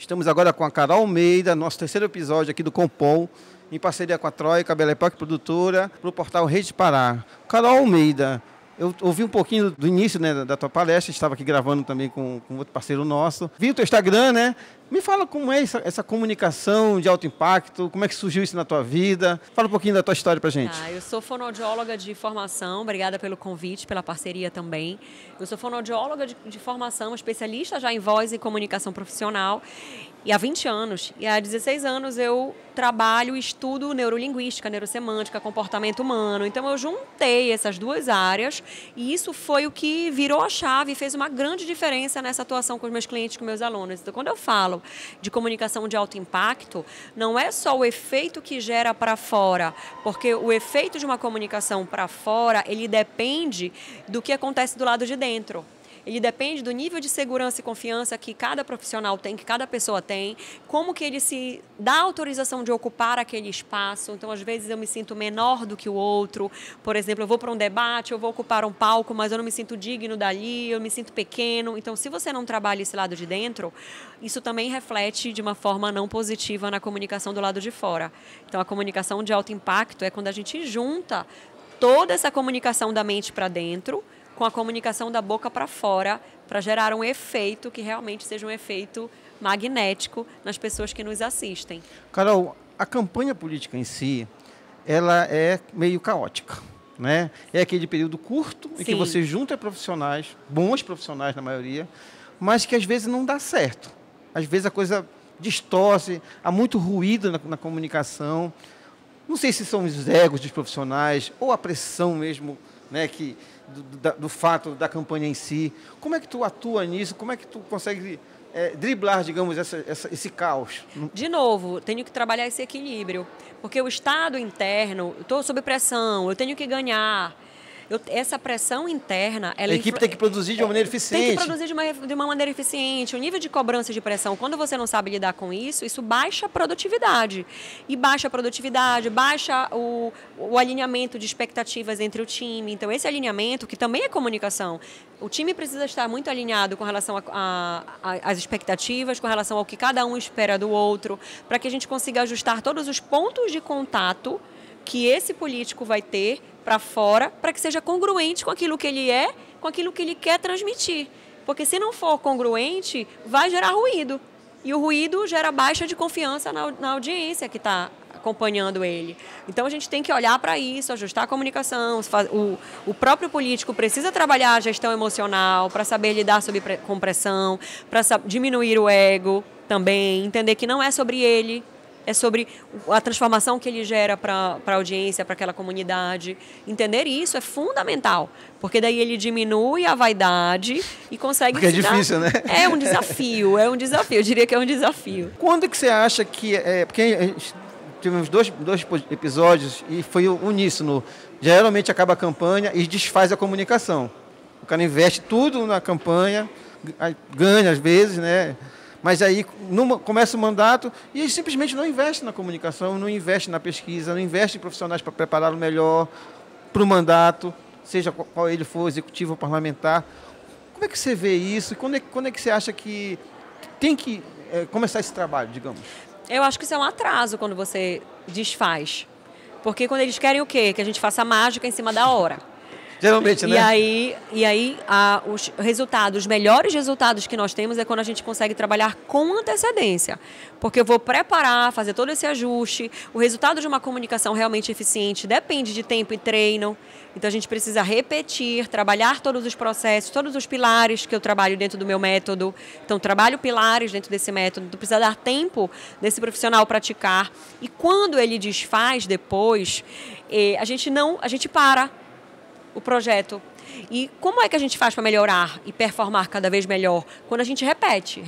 Estamos agora com a Carol Almeida, nosso terceiro episódio aqui do Compom, em parceria com a Troika, a Bela Época Produtora, para o portal Rede Pará. Carol Almeida, eu ouvi um pouquinho do início, né, da tua palestra, estava aqui gravando também com outro parceiro nosso. Vi o teu Instagram, né? Me fala como é essa comunicação de alto impacto, como é que surgiu isso na tua vida. Fala um pouquinho da tua história pra gente. Eu sou fonoaudióloga de formação, obrigada pelo convite, pela parceria também. Eu sou fonoaudióloga de formação, especialista já em voz e comunicação profissional, e há 20 anos. E há 16 anos eu trabalho e estudo neurolinguística, neurosemântica, comportamento humano. Então eu juntei essas duas áreas e isso foi o que virou a chave e fez uma grande diferença nessa atuação com os meus clientes, com meus alunos. Então quando eu falo de comunicação de alto impacto, não é só o efeito que gera para fora, porque o efeito de uma comunicação para fora, ele depende do que acontece do lado de dentro. Ele depende do nível de segurança e confiança que cada profissional tem, que cada pessoa tem, como que ele se dá autorização de ocupar aquele espaço. Então, às vezes, eu me sinto menor do que o outro. Por exemplo, eu vou para um debate, eu vou ocupar um palco, mas eu não me sinto digno dali, eu me sinto pequeno. Então, se você não trabalha esse lado de dentro, isso também reflete de uma forma não positiva na comunicação do lado de fora. Então, a comunicação de alto impacto é quando a gente junta toda essa comunicação da mente para dentro com a comunicação da boca para fora, para gerar um efeito que realmente seja um efeito magnético nas pessoas que nos assistem. Carol, a campanha política em si, ela é meio caótica, né? É aquele período curto em que você junta profissionais, bons profissionais na maioria, mas que às vezes não dá certo. Às vezes a coisa distorce, há muito ruído na comunicação. Não sei se são os egos dos profissionais ou a pressão mesmo, né, do fato da campanha em si. Como é que tu atua nisso? Como é que tu consegue driblar, digamos, esse caos? De novo, tenho que trabalhar esse equilíbrio, porque o estado interno, estou sob pressão, eu tenho que ganhar. Essa pressão interna... A equipe tem que produzir de uma maneira eficiente. Tem que produzir de uma maneira eficiente. O nível de cobrança de pressão, quando você não sabe lidar com isso, isso baixa a produtividade. E baixa a produtividade, baixa o alinhamento de expectativas entre o time. Então, esse alinhamento, que também é comunicação, o time precisa estar muito alinhado com relação às expectativas, com relação ao que cada um espera do outro, para que a gente consiga ajustar todos os pontos de contato que esse político vai ter para fora, para que seja congruente com aquilo que ele é, com aquilo que ele quer transmitir. Porque se não for congruente, vai gerar ruído. E o ruído gera baixa de confiança na audiência que está acompanhando ele. Então, a gente tem que olhar para isso, ajustar a comunicação. O próprio político precisa trabalhar a gestão emocional para saber lidar com pressão, para diminuir o ego também, entender que não é sobre ele, é sobre a transformação que ele gera para a audiência, para aquela comunidade. Entender isso é fundamental, porque daí ele diminui a vaidade e consegue... Porque é difícil, né? É um desafio, eu diria que é um desafio. Quando que você acha que... Porque tivemos dois episódios e foi uníssono. Geralmente acaba a campanha e desfaz a comunicação. O cara investe tudo na campanha, ganha às vezes, né? Mas aí começa o mandato e ele simplesmente não investe na comunicação, não investe na pesquisa, não investe em profissionais para prepará-lo melhor para o mandato, seja qual ele for, executivo ou parlamentar. Como é que você vê isso? E quando é que você acha que tem que começar esse trabalho, digamos? Eu acho que isso é um atraso quando você desfaz. Porque quando eles querem o quê? Que a gente faça mágica em cima da hora. Geralmente, né? E aí os resultados, os melhores resultados que nós temos é quando a gente consegue trabalhar com antecedência. Porque eu vou preparar, fazer todo esse ajuste. O resultado de uma comunicação realmente eficiente depende de tempo e treino. Então, a gente precisa repetir, trabalhar todos os processos, todos os pilares que eu trabalho dentro do meu método. Então, trabalho pilares dentro desse método. Então, precisa dar tempo desse profissional praticar. E quando ele desfaz depois, a gente para o projeto. E como é que a gente faz para melhorar e performar cada vez melhor? Quando a gente repete.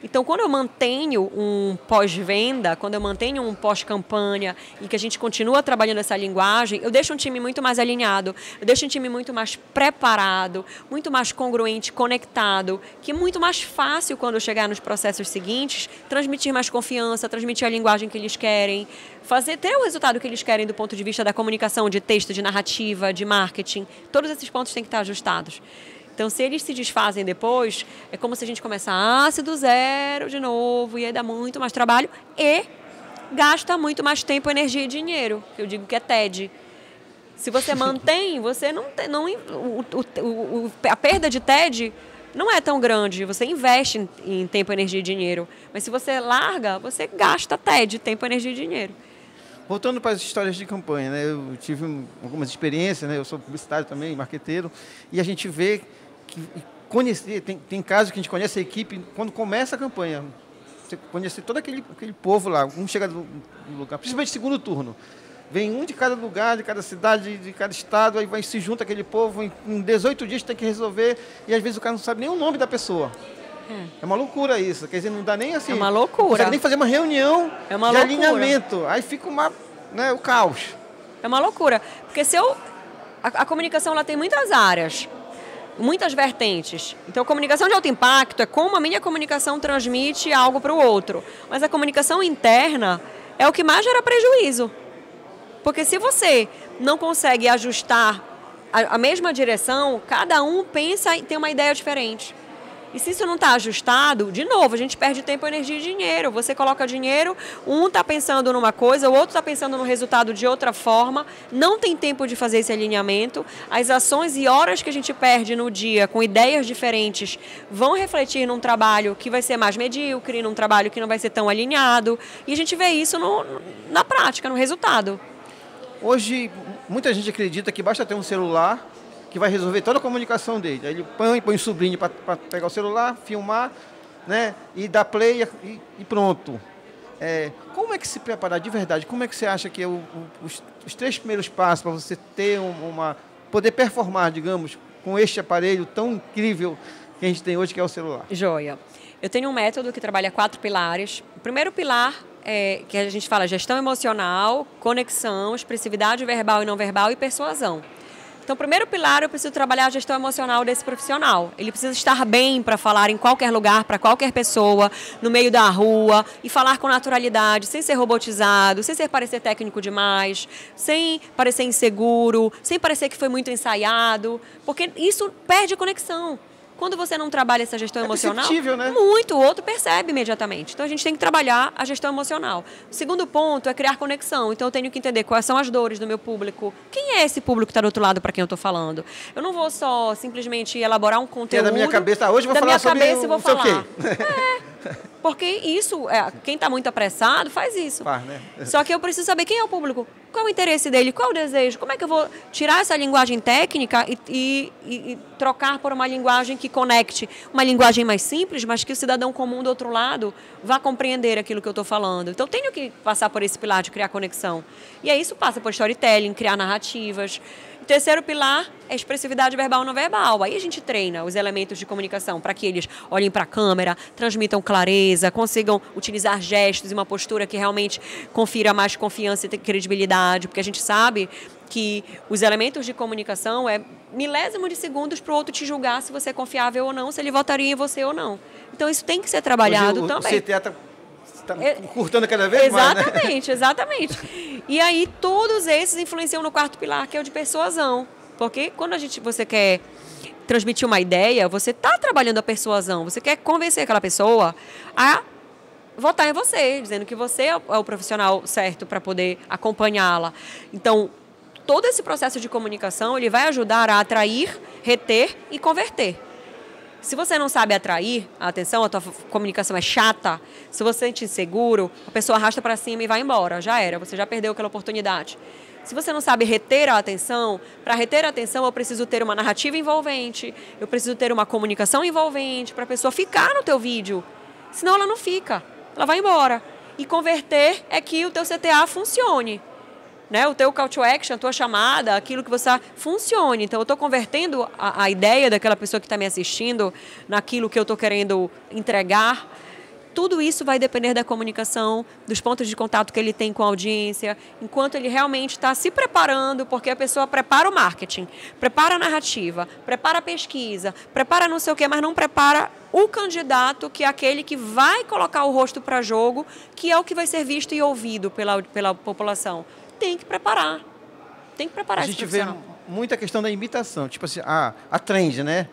Então, quando eu mantenho um pós-venda, quando eu mantenho um pós-campanha e que a gente continua trabalhando essa linguagem, eu deixo um time muito mais alinhado, eu deixo um time muito mais preparado, muito mais congruente, conectado, que é muito mais fácil, quando eu chegar nos processos seguintes, transmitir mais confiança, transmitir a linguagem que eles querem, ter o resultado que eles querem do ponto de vista da comunicação, de texto, de narrativa, de marketing. Todos esses pontos têm que estar ajustados. Então, se eles se desfazem depois, é como se a gente começasse do zero de novo, e aí dá muito mais trabalho e gasta muito mais tempo, energia e dinheiro, que eu digo que é TED. Se você mantém, você não tem... a perda de TED não é tão grande, você investe em tempo, energia e dinheiro. Mas se você larga, você gasta TED, tempo, energia e dinheiro. Voltando para as histórias de campanha, né? Eu tive algumas experiências, né? Eu sou publicitário também, marqueteiro, e a gente vê que tem casos que a gente conhece a equipe quando começa a campanha. Você conhece todo aquele povo lá, um chega do lugar, principalmente segundo turno. Vem um de cada lugar, de cada cidade, de cada estado, aí se junta aquele povo, em 18 dias tem que resolver, e às vezes o cara não sabe nem o nome da pessoa. É uma loucura isso, quer dizer, não dá nem assim... É uma loucura. Não consegue nem fazer uma reunião de loucura. Alinhamento, aí fica o caos. É uma loucura, porque a comunicação ela tem muitas áreas, muitas vertentes. Então, a comunicação de alto impacto é como a minha comunicação transmite algo para o outro, mas a comunicação interna é o que mais gera prejuízo. Porque se você não consegue ajustar a mesma direção, cada um pensa e tem uma ideia diferente. E se isso não está ajustado, de novo, a gente perde tempo, energia e dinheiro. Você coloca dinheiro, um está pensando numa coisa, o outro está pensando no resultado de outra forma, não tem tempo de fazer esse alinhamento. As ações e horas que a gente perde no dia com ideias diferentes vão refletir num trabalho que vai ser mais medíocre, num trabalho que não vai ser tão alinhado. E a gente vê isso na prática, no resultado. Hoje, muita gente acredita que basta ter um celular que vai resolver toda a comunicação dele. Aí ele põe o sobrinho para pegar o celular, filmar, né, e dar play e pronto. Como é que se preparar de verdade? Como é que você acha que é os 3 primeiros passos para você ter poder performar, digamos, com este aparelho tão incrível que a gente tem hoje, que é o celular? Joia. Eu tenho um método que trabalha 4 pilares. O primeiro pilar que a gente fala gestão emocional, conexão, expressividade verbal e não verbal e persuasão. Então, o primeiro pilar, eu preciso trabalhar a gestão emocional desse profissional. Ele precisa estar bem para falar em qualquer lugar, para qualquer pessoa, no meio da rua, e falar com naturalidade, sem ser robotizado, sem parecer técnico demais, sem parecer inseguro, sem parecer que foi muito ensaiado, porque isso perde conexão. Quando você não trabalha essa gestão emocional, né? Muito, o outro percebe imediatamente. Então, a gente tem que trabalhar a gestão emocional. O segundo ponto é criar conexão. Então, eu tenho que entender quais são as dores do meu público. Quem é esse público que está do outro lado para quem eu estou falando? Eu não vou só simplesmente elaborar um conteúdo... da minha cabeça, hoje eu vou falar sobre eu vou falar. Porque isso, quem está muito apressado faz isso. Né? Só que eu preciso saber quem é o público, qual é o interesse dele, qual é o desejo, como é que eu vou tirar essa linguagem técnica e trocar por uma linguagem que conecte, uma linguagem mais simples, mas que o cidadão comum do outro lado vá compreender aquilo que eu estou falando. Então, eu tenho que passar por esse pilar de criar conexão. E aí isso passa por storytelling, criar narrativas. O terceiro pilar é expressividade verbal e não verbal. Aí a gente treina os elementos de comunicação para que eles olhem para a câmera, transmitam clareza, consigam utilizar gestos e uma postura que realmente confira mais confiança e credibilidade, porque a gente sabe que os elementos de comunicação é milésimo de segundos para o outro te julgar se você é confiável ou não, se ele votaria em você ou não. Então isso tem que ser trabalhado também. O CTA está curtando cada vez mais, né? Exatamente. E aí, todos esses influenciam no quarto pilar, que é o de persuasão. Porque quando você quer transmitir uma ideia, você está trabalhando a persuasão. Você quer convencer aquela pessoa a votar em você, dizendo que você é o profissional certo para poder acompanhá-la. Então, todo esse processo de comunicação, ele vai ajudar a atrair, reter e converter. Se você não sabe atrair a atenção, a tua comunicação é chata, se você se sente inseguro, a pessoa arrasta para cima e vai embora. Já era, você já perdeu aquela oportunidade. Se você não sabe reter a atenção, para reter a atenção eu preciso ter uma narrativa envolvente, eu preciso ter uma comunicação envolvente para a pessoa ficar no teu vídeo. Senão ela não fica, ela vai embora. E converter é que o teu CTA funcione. Né, o teu call to action, a tua chamada, aquilo que você funcione. Então, eu estou convertendo a ideia daquela pessoa que está me assistindo naquilo que eu estou querendo entregar. Tudo isso vai depender da comunicação, dos pontos de contato que ele tem com a audiência, enquanto ele realmente está se preparando, porque a pessoa prepara o marketing, prepara a narrativa, prepara a pesquisa, prepara não sei o quê, mas não prepara o candidato, que é aquele que vai colocar o rosto para jogo, que é o que vai ser visto e ouvido pela população. Tem que preparar. Tem que preparar esse profissional. A gente vê muita questão da imitação. Tipo assim, a trend, né?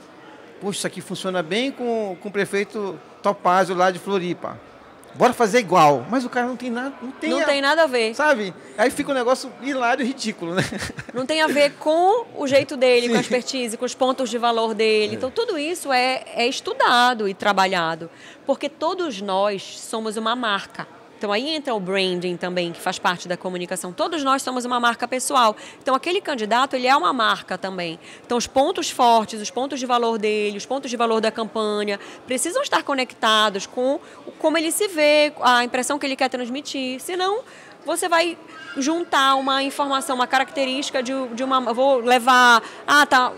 Poxa, isso aqui funciona bem com o prefeito Topázio lá de Floripa. Bora fazer igual. Mas o cara não tem nada... Não tem nada a ver. Sabe? Aí fica um negócio hilário e ridículo, né? Não tem a ver com o jeito dele, Sim. com a expertise, com os pontos de valor dele. Então, tudo isso é estudado e trabalhado. Porque todos nós somos uma marca. Então, aí entra o branding também, que faz parte da comunicação. Todos nós somos uma marca pessoal. Então, aquele candidato, ele é uma marca também. Então, os pontos fortes, os pontos de valor dele, os pontos de valor da campanha, precisam estar conectados com como ele se vê, a impressão que ele quer transmitir. Senão, você vai juntar uma informação, uma característica de uma... Vou levar... tá,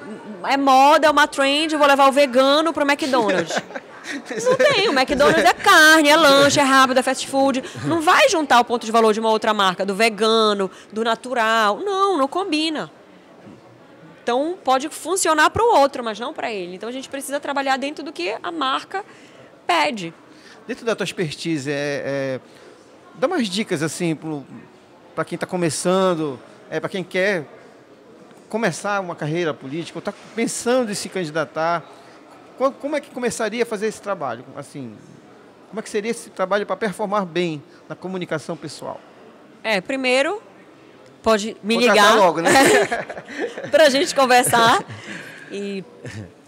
é moda, é uma trend, eu vou levar o vegano para o McDonald's. Não tem, o McDonald's é carne, é lanche, é rápido, é fast food. Não vai juntar o ponto de valor de uma outra marca, do vegano, do natural. Não combina. Então, pode funcionar para o outro, mas não para ele. Então, a gente precisa trabalhar dentro do que a marca pede. Dentro da tua expertise, dá umas dicas assim para quem está começando, para quem quer começar uma carreira política, ou está pensando em se candidatar. Como é que começaria a fazer esse trabalho? Assim, como é que seria esse trabalho para performar bem na comunicação pessoal? Primeiro, pode me Contratar ligar logo, né? para a gente conversar. E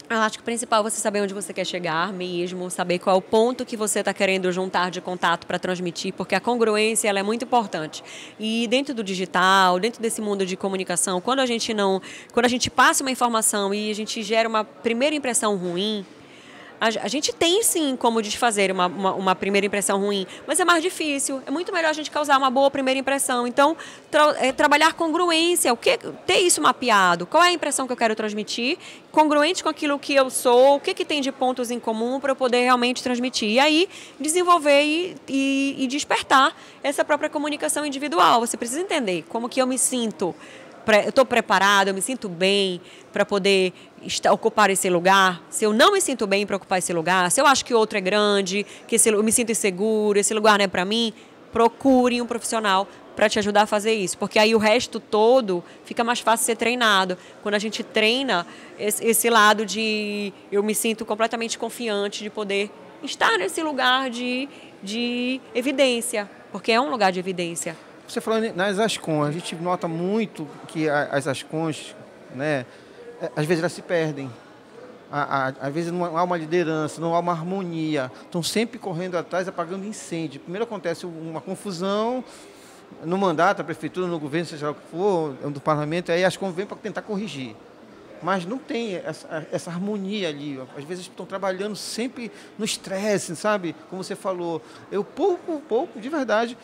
eu acho que o principal é você saber onde você quer chegar mesmo, saber qual é o ponto que você está querendo juntar de contato para transmitir, porque a congruência ela é muito importante. E dentro do digital, dentro desse mundo de comunicação, quando a gente passa uma informação e a gente gera uma primeira impressão ruim, a gente tem sim como desfazer uma primeira impressão ruim, mas é mais difícil. É muito melhor a gente causar uma boa primeira impressão. Então, trabalhar congruência, ter isso mapeado. Qual é a impressão que eu quero transmitir? Congruente com aquilo que eu sou, o que tem de pontos em comum para eu poder realmente transmitir. E aí, desenvolver e despertar essa própria comunicação individual. Você precisa entender como que eu me sinto. Eu estou preparado, eu me sinto bem para poder ocupar esse lugar. Se eu não me sinto bem para ocupar esse lugar, se eu acho que o outro é grande, que eu me sinto inseguro, esse lugar não é para mim, procure um profissional para te ajudar a fazer isso. Porque aí o resto todo fica mais fácil ser treinado. Quando a gente treina esse lado de eu me sinto completamente confiante de poder estar nesse lugar de evidência, porque é um lugar de evidência. Você falando nas Ascons, a gente nota muito que as Ascons, né, às vezes elas se perdem. Às vezes não há uma liderança, não há uma harmonia. Estão sempre correndo atrás, apagando incêndio. Primeiro acontece uma confusão no mandato da prefeitura, no governo, seja lá o que for, do parlamento, aí as Ascons vêm para tentar corrigir. Mas não tem essa harmonia ali. Às vezes estão trabalhando sempre no estresse, sabe? Como você falou. Eu pouco, de verdade,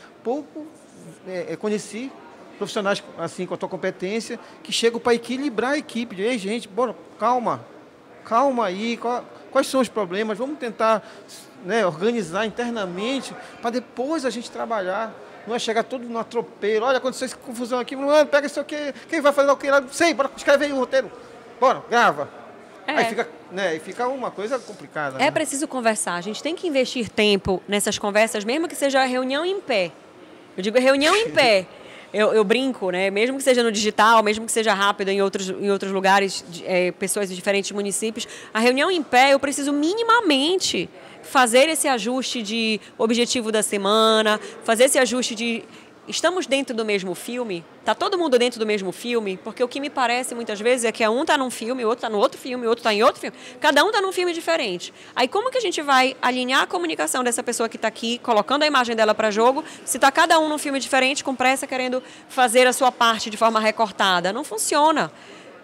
conheci profissionais assim com a tua competência que chegam para equilibrar a equipe. Ei, gente, bora, calma aí, quais são os problemas? Vamos tentar, né, organizar internamente para depois a gente trabalhar. Não é chegar tudo no atropelo. Olha, aconteceu essa confusão aqui, pega isso aqui, quem vai fazer o que lá? Sei, bora, escreve aí o roteiro. Bora, grava. Aí fica uma coisa complicada. É preciso conversar. A gente tem que investir tempo nessas conversas, mesmo que seja reunião em pé. Eu digo reunião em pé. Eu brinco, né? Mesmo que seja no digital, mesmo que seja rápido em outros lugares, pessoas de diferentes municípios, a reunião em pé eu preciso minimamente fazer esse ajuste de objetivo da semana, fazer esse ajuste de... Estamos dentro do mesmo filme? Está todo mundo dentro do mesmo filme? Porque o que me parece muitas vezes é que um está num filme, o outro está no outro filme, o outro está em outro filme. Cada um está num filme diferente. Aí como que a gente vai alinhar a comunicação dessa pessoa que está aqui, colocando a imagem dela para jogo, se está cada um num filme diferente, com pressa, querendo fazer a sua parte de forma recortada? Não funciona.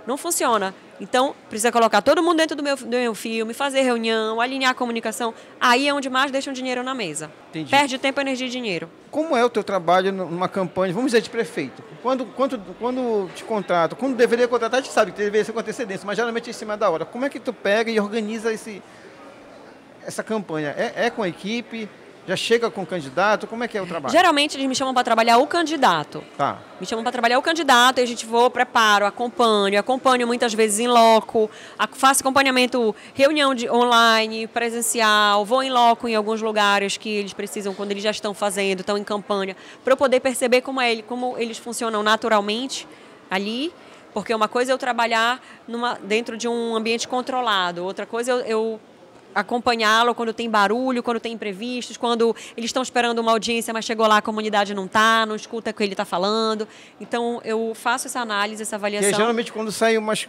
Não funciona. Então, precisa colocar todo mundo dentro do meu filme, fazer reunião, alinhar a comunicação. Aí é onde mais deixam dinheiro na mesa. Entendi. Perde tempo, energia e dinheiro. Como é o teu trabalho numa campanha, vamos dizer, de prefeito? Quando te contrata, quando deveria contratar, a gente sabe que deveria ser com antecedência, mas geralmente é em cima da hora. Como é que tu pega e organiza essa campanha? É com a equipe? Já chega com o candidato? Como é que é o trabalho? Geralmente eles me chamam para trabalhar o candidato. Tá. Me chamam para trabalhar o candidato, e a gente preparo, acompanho muitas vezes em loco, faço acompanhamento, reunião online, presencial, vou em loco em alguns lugares que eles precisam, quando eles já estão fazendo, estão em campanha, para eu poder perceber como eles funcionam naturalmente ali, Porque uma coisa é eu trabalhar dentro de um ambiente controlado, outra coisa é eu acompanhá-lo quando tem barulho, quando tem imprevistos, quando eles estão esperando uma audiência, mas chegou lá, a comunidade não está, não escuta o que ele está falando. Então, eu faço essa análise, essa avaliação. Porque geralmente quando sai umas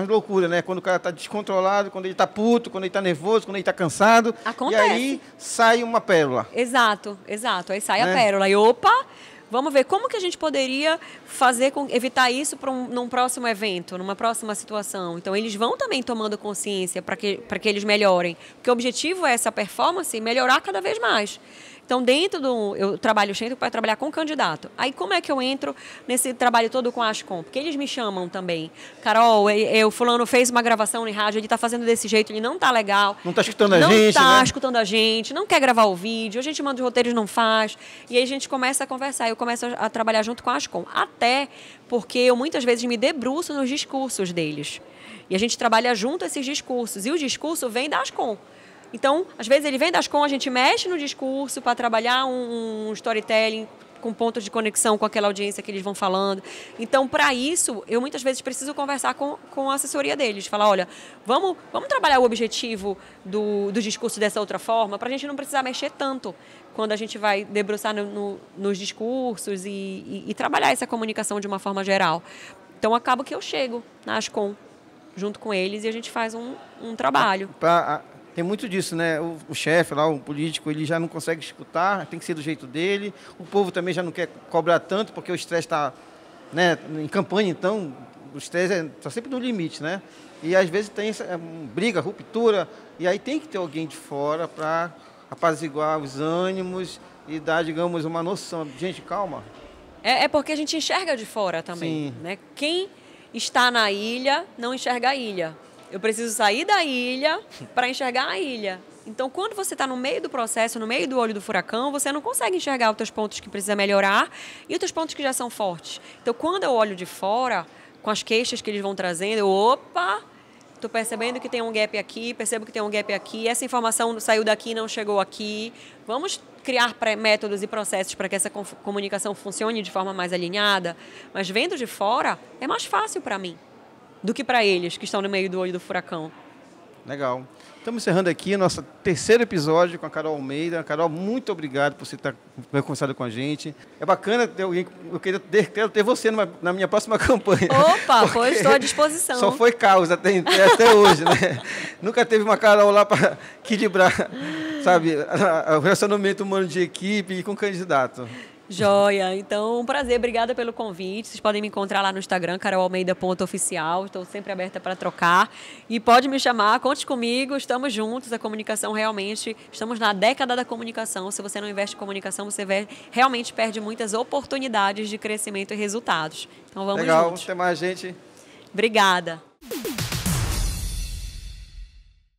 loucuras, né? Quando o cara está descontrolado, quando ele está puto, quando ele está nervoso, quando ele está cansado. Acontece. E aí sai uma pérola. Exato. Aí sai a pérola. E opa, vamos ver como que a gente poderia evitar isso num próximo evento, numa próxima situação. Então, eles vão também tomando consciência para que eles melhorem. Porque o objetivo é essa performance melhorar cada vez mais. Então, eu trabalho sempre para trabalhar com candidato. Aí, como é que eu entro nesse trabalho todo com a Ascom? Porque eles me chamam também. Carol, o fulano fez uma gravação em rádio, ele está fazendo desse jeito, ele não está legal. Não está escutando a gente, Não está escutando a gente, não quer gravar o vídeo, a gente manda os roteiros, não faz. E aí a gente começa a conversar, eu começo a trabalhar junto com a Ascom. Até porque eu muitas vezes me debruço nos discursos deles. E a gente trabalha junto esses discursos. E o discurso vem da Ascom. Então, às vezes ele vem da Ascom, a gente mexe no discurso para trabalhar um storytelling com pontos de conexão com aquela audiência que eles vão falando. Então, para isso, eu muitas vezes preciso conversar com a assessoria deles. Falar, olha, vamos trabalhar o objetivo do discurso dessa outra forma, para a gente não precisar mexer tanto quando a gente vai debruçar nos discursos e trabalhar essa comunicação de uma forma geral. Então, acaba que eu chego na Ascom junto com eles e a gente faz um trabalho. Tem muito disso, né? O chefe lá, o político, ele já não consegue escutar, tem que ser do jeito dele. O povo também já não quer cobrar tanto, porque o estresse está, né, em campanha, então o estresse está sempre no limite, né? E às vezes tem essa briga, ruptura, e aí tem que ter alguém de fora para apaziguar os ânimos e dar, digamos, uma noção. Gente, calma. É porque a gente enxerga de fora também, né? Quem está na ilha não enxerga a ilha. Eu preciso sair da ilha para enxergar a ilha. Então, quando você está no meio do processo, no meio do olho do furacão, você não consegue enxergar os teus pontos que precisa melhorar e os teus pontos que já são fortes. Então, quando eu olho de fora, com as queixas que eles vão trazendo, estou percebendo que tem um gap aqui, percebo que tem um gap aqui, essa informação saiu daqui e não chegou aqui. Vamos criar métodos e processos para que essa comunicação funcione de forma mais alinhada. Mas vendo de fora, é mais fácil para mim do que para eles que estão no meio do olho do furacão. Legal. Estamos encerrando aqui o nosso terceiro episódio com a Carol Almeida. Carol, muito obrigado por você ter conversado com a gente. É bacana ter alguém. Eu quero ter você na minha próxima campanha. Opa, pois estou à disposição. Só foi caos até hoje, né? Nunca teve uma Carol lá para equilibrar, sabe, o relacionamento humano de equipe e com candidato. Joia, então um prazer, obrigada pelo convite. Vocês podem me encontrar lá no Instagram, carolalmeida.oficial. Estou sempre aberta para trocar. E pode me chamar, conte comigo, estamos juntos. A comunicação realmente, estamos na década da comunicação. Se você não investe em comunicação, você realmente perde muitas oportunidades de crescimento e resultados. Então vamos juntos. Legal, até mais, gente. Obrigada.